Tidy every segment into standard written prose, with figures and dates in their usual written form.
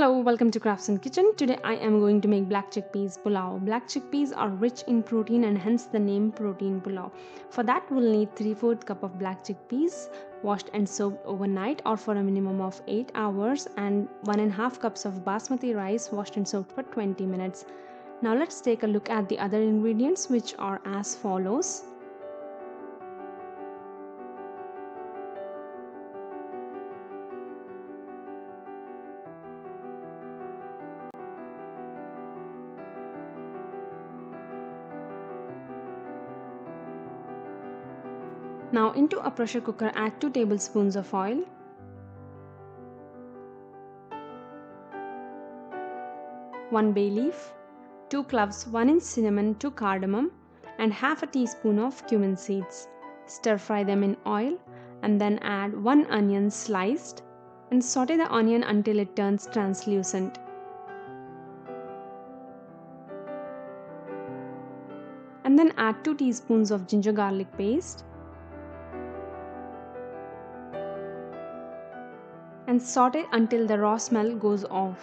Hello, welcome to Crafts and Kitchen. Today I am going to make black chickpeas pulao. Black chickpeas are rich in protein and hence the name protein pulao. For that we'll need 3/4 cup of black chickpeas washed and soaked overnight or for a minimum of 8 hours and 1.5 cups of basmati rice washed and soaked for 20 minutes. Now let's take a look at the other ingredients, which are as follows. Now into a pressure cooker add 2 tablespoons of oil, 1 bay leaf, 2 cloves, 1 inch cinnamon, 2 cardamom and half a teaspoon of cumin seeds. Stir fry them in oil and then add 1 onion sliced and saute the onion until it turns translucent. And then add 2 teaspoons of ginger garlic paste and saute until the raw smell goes off.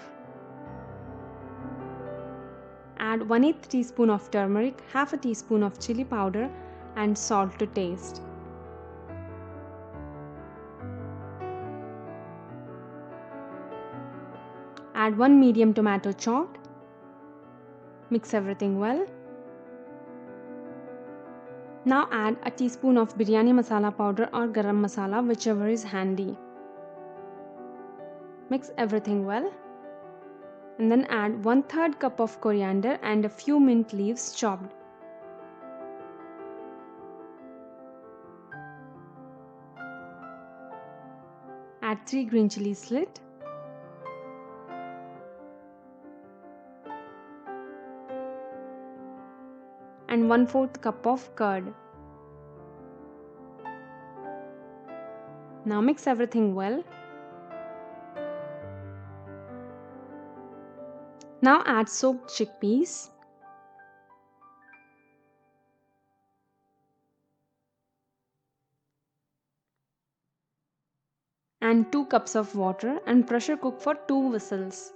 Add 1/8 teaspoon of turmeric, half a teaspoon of chili powder and salt to taste. Add 1 medium tomato chopped. Mix everything well. Now add a teaspoon of biryani masala powder or garam masala, whichever is handy. Mix everything well. And then add 1/3 cup of coriander and a few mint leaves chopped. Add 3 green chili slit. And 1/4 cup of curd. Now mix everything well. Now add soaked chickpeas and 2 cups of water and pressure cook for 2 whistles.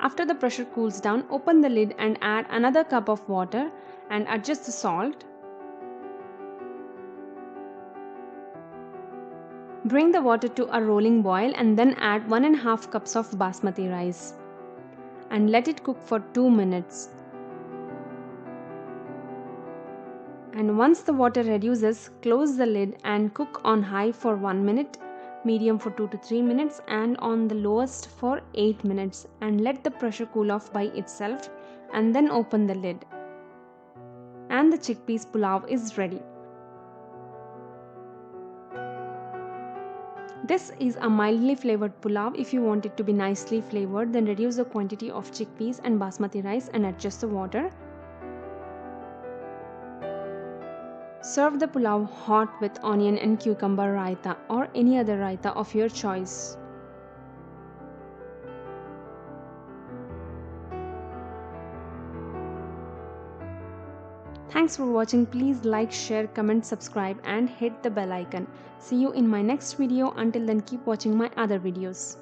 After the pressure cools down, open the lid and add another cup of water and adjust the salt. Bring the water to a rolling boil and then add 1.5 cups of basmati rice and let it cook for 2 minutes. And once the water reduces, close the lid and cook on high for 1 minute, medium for 2 to 3 minutes and on the lowest for 8 minutes and let the pressure cool off by itself and then open the lid. And the chickpeas pulao is ready. This is a mildly flavored pulao. If you want it to be nicely flavored, then reduce the quantity of chickpeas and basmati rice and adjust the water. Serve the pulao hot with onion and cucumber raita or any other raita of your choice. Thanks for watching. Please like, share, comment, subscribe and hit the bell icon. See you in my next video. Until then, keep watching my other videos.